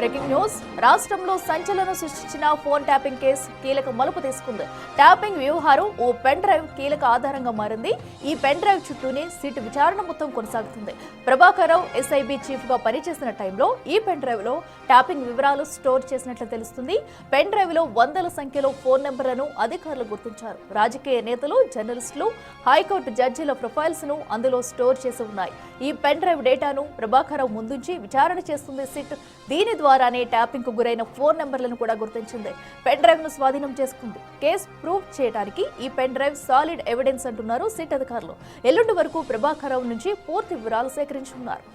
Breaking news రాష్ట్రంలో సంచలనం సృష్టించిన ఫోన్ ట్యాపింగ్ కేసు కీలక మలుపు తీసుకుంది. ట్యాపింగ్ వ్యవహారం ఓ పెన్ డ్రైవ్ కీలక ఆధారంగా మారింది. ఈ పెన్ డ్రైవ్ చుట్టూనే సిట్ విచారణ మొత్తం కొనసాగుతుంది. ప్రభాకర్ రావు ఎస్ఐబి చీఫ్ గా పనిచేసిన టైంలో ఈ పెన్ డ్రైవ్ లో ట్యాపింగ్ వివరాలు స్టోర్ చేసినట్లు తెలుస్తుంది. పెన్ డ్రైవ్ లో వందల సంఖ్యలో ఫోన్ నెంబర్లను అధికారులు గుర్తించారు. రాజకీయ నేతలు, జర్నలిస్టులు, హైకోర్టు జడ్జీల ప్రొఫైల్స్ ను అందులో స్టోర్ చేసి ఉన్నాయి. ఈ పెన్ డ్రైవ్ డేటాను ప్రభాకర్ రావు ముందుంచి విచారణ చేస్తుంది సిట్. దీని ద్వారానే ట్యాపింగ్ కు గురైన ఫోన్ నెంబర్లను కూడా గుర్తించింది. పెన్ డ్రైవ్ ను స్వాధీనం చేసుకుంది. కేసు ప్రూవ్ చేయడానికి ఈ పెన్ డ్రైవ్ సాలిడ్ ఎవిడెన్స్ అంటున్నారు సిట్ అధికారులు. ఎల్లుండి వరకు ప్రభాకర్ రావు నుంచి పూర్తి వివరాలు సేకరించున్నారు.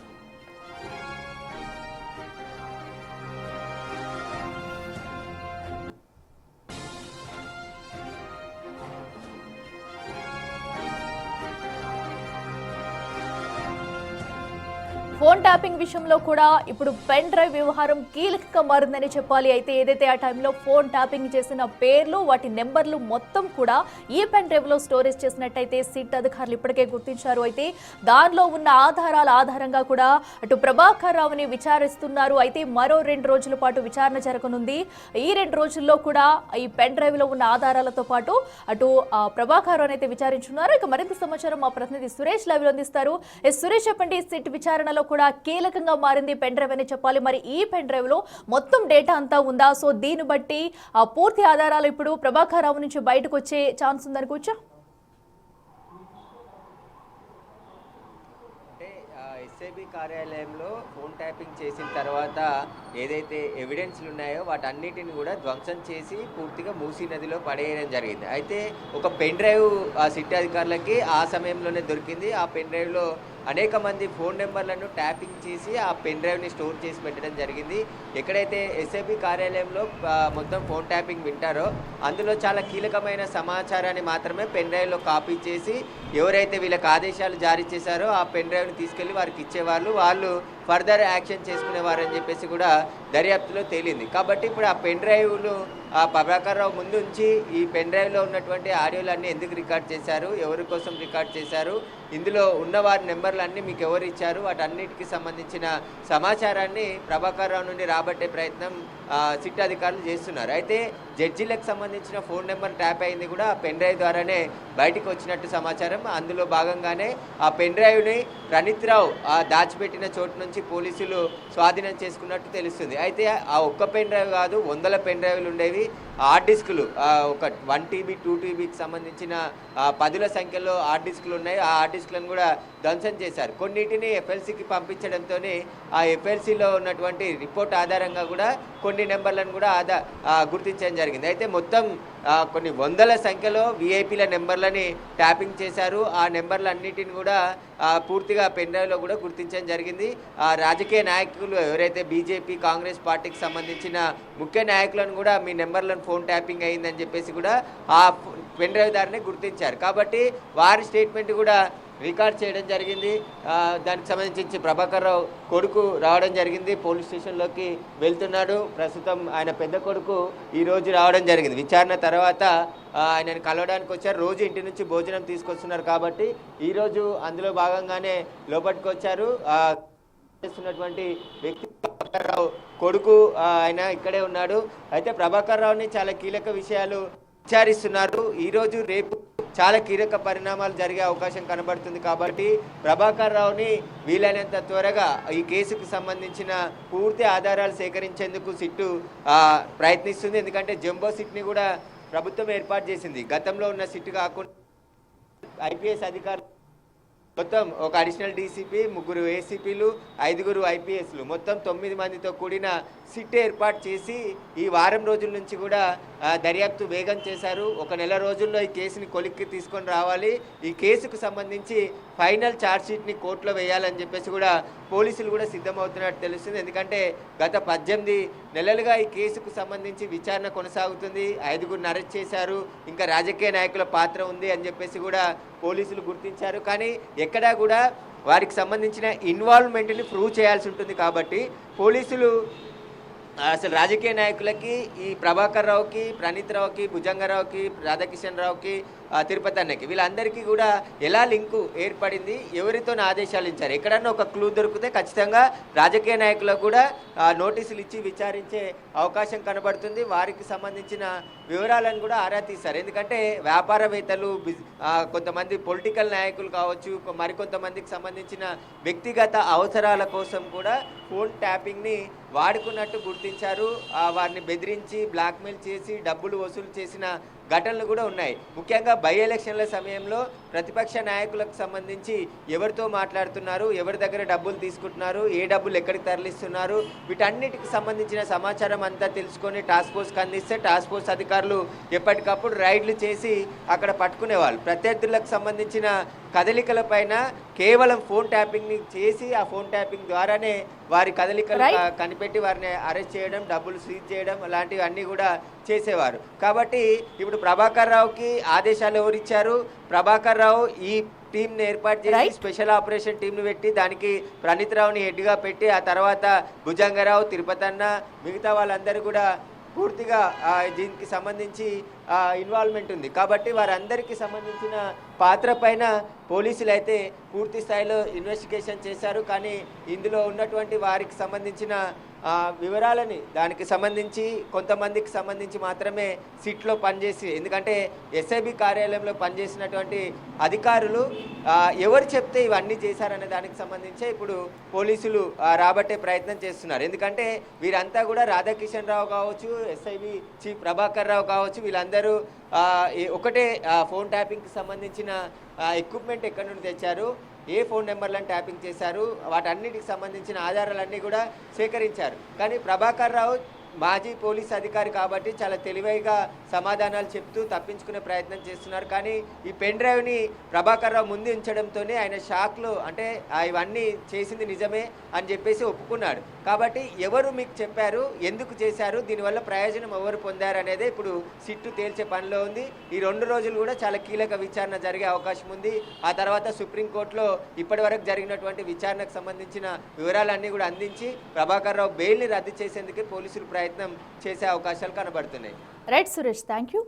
ఫోన్ ట్యాపింగ్ విషయంలో కూడా ఇప్పుడు పెన్ డ్రైవ్ వ్యవహారం కీలకంగా మారిందని చెప్పాలి. అయితే ఏదైతే ఆ టైంలో ఫోన్ ట్యాపింగ్ చేసిన పేర్లు, వాటి నెంబర్లు మొత్తం కూడా ఈ పెన్ డ్రైవ్ లో స్టోరేజ్ చేసినట్టయితే సిట్ అధికారులు ఇప్పటికే గుర్తించారు. అయితే దానిలో ఉన్న ఆధారాల ఆధారంగా కూడా అటు ప్రభాకర్ రావుని విచారిస్తున్నారు. అయితే మరో 2 రోజుల పాటు విచారణ జరగనుంది. ఈ 2 రోజుల్లో కూడా ఈ పెన్ డ్రైవ్ లో ఉన్న ఆధారాలతో పాటు అటు ప్రభాకర్ రావు అయితే విచారించున్నారు. ఇక మరింత సమాచారం మా ప్రతినిధి సురేష్ లైవ్ లో అందిస్తారు. సురేష్, చెప్పండి, సిట్ విచారణలో కూడా కీలకంగా మారింది పెన్ డ్రైవ్ అని చెప్పాలి. మరి ఈ పెన్ డ్రైవ్ లో మొత్తం డేటా అంతా ఉందా? సో దీన్ని బట్టి పూర్తి ఆధారాలు ఇప్పుడు ప్రభాకర్ రావు నుంచి బయటకు వచ్చే ఛాన్స్ ఉందనుకోవచ్చా? ఎస్ఐబి కార్యాలయంలో ఫోన్ ట్యాపింగ్ చేసిన తర్వాత ఏదైతే ఎవిడెన్స్లు ఉన్నాయో వాటన్నిటిని కూడా ధ్వంసం చేసి పూర్తిగా మూసీ నదిలో పడేయడం జరిగింది. అయితే ఒక పెన్ డ్రైవ్ సిటీ అధికారులకి ఆ సమయంలోనే దొరికింది. ఆ పెన్ డ్రైవ్లో అనేక మంది ఫోన్ నెంబర్లను ట్యాపింగ్ చేసి ఆ పెన్ డ్రైవ్ని స్టోర్ చేసి పెట్టడం జరిగింది. ఎక్కడైతే ఎస్ఐబి కార్యాలయంలో మొత్తం ఫోన్ ట్యాపింగ్ వింటారో అందులో చాలా కీలకమైన సమాచారాన్ని మాత్రమే పెన్ డ్రైవ్లో కాపీ చేసి ఎవరైతే వీళ్ళకి ఆదేశాలు జారీ చేశారో ఆ పెన్ డ్రైవ్ని తీసుకెళ్లి వారికి ఇచ్చేవాళ్ళు, వాళ్ళు ఫర్దర్ యాక్షన్ చేసుకునేవారని చెప్పేసి కూడా దర్యాప్తులో తేలింది. కాబట్టి ఇప్పుడు ఆ పెన్ డ్రైవ్లు ప్రభాకర్ రావు ముందు ఉంచి ఈ పెన్ డ్రైవ్లో ఉన్నటువంటి ఆడియోలన్నీ ఎందుకు రికార్డ్ చేశారు, ఎవరి కోసం రికార్డ్ చేశారు, ఇందులో ఉన్న వారి నెంబర్లన్నీ మీకు ఎవరు ఇచ్చారు, వాటన్నిటికీ సంబంధించిన సమాచారాన్ని ప్రభాకర్ రావు నుండి రాబట్టే ప్రయత్నం సిట్ అధికారులు చేస్తున్నారు. అయితే జడ్జీలకు సంబంధించిన ఫోన్ నెంబర్ ట్యాప్ అయింది కూడా ఆ పెన్ డ్రైవ్ ద్వారానే బయటికి వచ్చినట్టు సమాచారం. అందులో భాగంగానే ఆ పెన్ డ్రైవ్ని ప్రణీత్ రావు దాచిపెట్టిన చోటు నుంచి పోలీసులు స్వాధీనం చేసుకున్నట్టు తెలుస్తుంది. అయితే ఆ ఒక్క పెన్ డ్రైవ్ కాదు, వందల పెన్ డ్రైవ్లు ఉండేవి. హార్డ్ డిస్కులు ఒక 1 TB 2 TBకి సంబంధించిన 10ల సంఖ్యలో హార్డ్ డిస్కులు ఉన్నాయి. ఆ హార్డ్ డిస్కులను కూడా ధ్వంసం చేశారు. కొన్నిటిని ఎఫ్ఎల్సీకి పంపించడంతో ఆ ఎఫ్ఎల్సీలో ఉన్నటువంటి రిపోర్ట్ ఆధారంగా కూడా కొన్ని నెంబర్లను కూడా గుర్తించడం జరిగింది. అయితే మొత్తం కొన్ని వందల సంఖ్యలో విఐపీల నెంబర్లని ట్యాపింగ్ చేశారు. ఆ నెంబర్లన్నిటిని కూడా పూర్తిగా పెన్ డ్రైవ్లో కూడా గుర్తించడం జరిగింది. రాజకీయ నాయకులు ఎవరైతే బీజేపీ, కాంగ్రెస్ పార్టీకి సంబంధించిన ముఖ్య నాయకులను కూడా మీ నెంబర్లను ఫోన్ ట్యాపింగ్ అయిందని చెప్పేసి కూడా ఆ పెన్ డ్రైవ్ దారిని గుర్తించారు. కాబట్టి వారి స్టేట్మెంట్ కూడా రికార్డ్ చేయడం జరిగింది. దానికి సంబంధించి ప్రభాకర్ రావు కొడుకు రావడం జరిగింది, పోలీస్ స్టేషన్లోకి వెళ్తున్నాడు. ప్రస్తుతం ఆయన పెద్ద కొడుకు ఈరోజు రావడం జరిగింది. విచారణ తర్వాత ఆయనను కలవడానికి వచ్చారు. రోజు ఇంటి నుంచి భోజనం తీసుకొస్తున్నారు కాబట్టి ఈరోజు అందులో భాగంగానే లోపలికి వచ్చారు. చేస్తున్నటువంటి వ్యక్తి ప్రభాకర్ రావు కొడుకు ఆయన ఇక్కడే ఉన్నాడు. అయితే ప్రభాకర్ రావుని చాలా కీలక విషయాలు విచారిస్తున్నారు. ఈరోజు రేపు చాలా కీలక పరిణామాలు జరిగే అవకాశం కనబడుతుంది. కాబట్టి ప్రభాకర్ రావుని వీలైనంత త్వరగా ఈ కేసుకు సంబంధించిన పూర్తి ఆధారాలు సేకరించేందుకు సిట్టు ప్రయత్నిస్తుంది. ఎందుకంటే జంబో సిట్ని కూడా ప్రభుత్వం ఏర్పాటు చేసింది. గతంలో ఉన్న సిట్టు కాకుండా ఐపీఎస్ అధికారులు మొత్తం ఒక అడిషనల్ డీసీపీ, 3 ఏసీపీలు, 5 ఐపీఎస్లు, మొత్తం 9 మందితో కూడిన సిట్ ఏర్పాటు చేసి ఈ వారం రోజుల నుంచి కూడా దర్యాప్తు వేగం చేశారు. ఒక నెల రోజుల్లో ఈ కేసుని కొలిక్కి తీసుకొని రావాలి, ఈ కేసుకు సంబంధించి ఫైనల్ ఛార్జ్షీట్ని కోర్టులో వేయాలని చెప్పేసి కూడా పోలీసులు కూడా సిద్ధమవుతున్నట్టు తెలుస్తుంది. ఎందుకంటే గత 18 నెలలుగా ఈ కేసుకు సంబంధించి విచారణ కొనసాగుతుంది. 5గురిని అరెస్ట్ చేశారు, ఇంకా రాజకీయ నాయకుల పాత్ర ఉంది అని చెప్పేసి కూడా పోలీసులు గుర్తించారు. కానీ ఎక్కడా కూడా వారికి సంబంధించిన ఇన్వాల్వ్మెంట్ని ప్రూవ్ చేయాల్సి ఉంటుంది. కాబట్టి పోలీసులు అసలు రాజకీయ నాయకులకి ఈ ప్రభాకర్ రావుకి, ప్రణీత్ రావుకి, భుజంగరావుకి, రాధాకిషన్ రావుకి, తిరుపతి అన్నకి వీళ్ళందరికీ కూడా ఎలా లింకు ఏర్పడింది, ఎవరితో ఆదేశాలు ఇచ్చారు, ఎక్కడన్నా ఒక క్లూ దొరికితే ఖచ్చితంగా రాజకీయ నాయకులకు కూడా నోటీసులు ఇచ్చి విచారించే అవకాశం కనబడుతుంది. వారికి సంబంధించిన వివరాలను కూడా ఆరా తీస్తారు. ఎందుకంటే వ్యాపారవేత్తలు, కొంతమంది పొలిటికల్ నాయకులు కావచ్చు, మరికొంతమందికి సంబంధించిన వ్యక్తిగత అవసరాల కోసం కూడా ఫోన్ ట్యాపింగ్ని వాడుకున్నట్టు గుర్తించారు. వారిని బెదిరించి బ్లాక్మెయిల్ చేసి డబ్బులు వసూలు చేసిన ఘటనలు కూడా ఉన్నాయి. ముఖ్యంగా బై ఎలక్షన్ల సమయంలో ప్రతిపక్ష నాయకులకు సంబంధించి ఎవరితో మాట్లాడుతున్నారు, ఎవరి దగ్గర డబ్బులు తీసుకుంటున్నారు, ఏ డబ్బులు ఎక్కడికి తరలిస్తున్నారు, వీటన్నిటికి సంబంధించిన సమాచారం అంతా తెలుసుకొని టాస్క్ ఫోర్స్కి అందిస్తే టాస్క్ ఫోర్స్ అధికారులు ఎప్పటికప్పుడు రైడ్లు చేసి అక్కడ పట్టుకునేవాళ్ళు. ప్రత్యర్థులకు సంబంధించిన కదలికల పైన కేవలం ఫోన్ ట్యాపింగ్ని చేసి ఆ ఫోన్ ట్యాపింగ్ ద్వారానే వారి కదలికలు కనిపెట్టి వారిని అరెస్ట్ చేయడం, డబ్బులు సీజ్ చేయడం అలాంటివి అన్నీ కూడా చేసేవారు. కాబట్టి ఇప్పుడు ప్రభాకర్ రావుకి ఆదేశాలు ఎవరిచ్చారు? ప్రభాకర్ రావు ఈ టీంని ఏర్పాటు చేసి స్పెషల్ ఆపరేషన్ టీంను పెట్టి దానికి ప్రణీత్ రావుని హెడ్గా పెట్టి ఆ తర్వాత భుజంగరావు, తిరుపతి అన్న, మిగతా వాళ్ళందరూ కూడా పూర్తిగా దీనికి సంబంధించి ఇన్వాల్వ్మెంట్ ఉంది. కాబట్టి వారందరికీ సంబంధించిన పాత్ర పైన పోలీసులు అయితే పూర్తి స్థాయిలో ఇన్వెస్టిగేషన్ చేశారు. కానీ ఇందులో ఉన్నటువంటి వారికి సంబంధించిన వివరాలని దానికి సంబంధించి కొంతమందికి సంబంధించి మాత్రమే సిట్లో పనిచేసి, ఎందుకంటే ఎస్ఐబి కార్యాలయంలో పనిచేసినటువంటి అధికారులు ఎవరు చెప్తే ఇవన్నీ చేశారనే దానికి సంబంధించి ఇప్పుడు పోలీసులు రాబట్టే ప్రయత్నం చేస్తున్నారు. ఎందుకంటే వీరంతా కూడా రాధాకిషన్ రావు కావచ్చు, ఎస్ఐబి చీఫ్ ప్రభాకర్ రావు కావచ్చు, వీళ్ళందరూ ఒకటే ఫోన్ ట్యాపింగ్కి సంబంధించిన ఎక్విప్మెంట్ ఎక్కడి నుండి తెచ్చారు, ఏ ఫోన్ నెంబర్లను ట్యాపింగ్ చేశారు, వాటన్నిటికి సంబంధించిన ఆధారాలన్నీ కూడా సేకరించారు. కానీ ప్రభాకర్ రావు మాజీ పోలీస్ అధికారి కాబట్టి చాలా తెలివైగా సమాధానాలు చెప్తూ తప్పించుకునే ప్రయత్నం చేస్తున్నారు. కానీ ఈ పెన్ డ్రైవ్ని ప్రభాకర్ రావు ముందు ఉంచడంతోనే ఆయన షాక్లో, అంటే ఇవన్నీ చేసింది నిజమే అని చెప్పేసి ఒప్పుకున్నాడు. కాబట్టి ఎవరు మీకు చెప్పారు, ఎందుకు చేశారు, దీనివల్ల ప్రయోజనం ఎవరు పొందారు అనేది ఇప్పుడు సిట్టు తేల్చే పనిలో ఉంది. ఈ 2 రోజులు కూడా చాలా కీలక విచారణ జరిగే అవకాశం ఉంది. ఆ తర్వాత సుప్రీంకోర్టులో ఇప్పటివరకు జరిగినటువంటి విచారణకు సంబంధించిన వివరాలన్నీ కూడా అందించి ప్రభాకర్ రావు బెయిల్ని రద్దు చేసేందుకే పోలీసులు ప్రయత్నం చేసే అవకాశాలు కనబడుతున్నాయి. Right Suresh, thank you.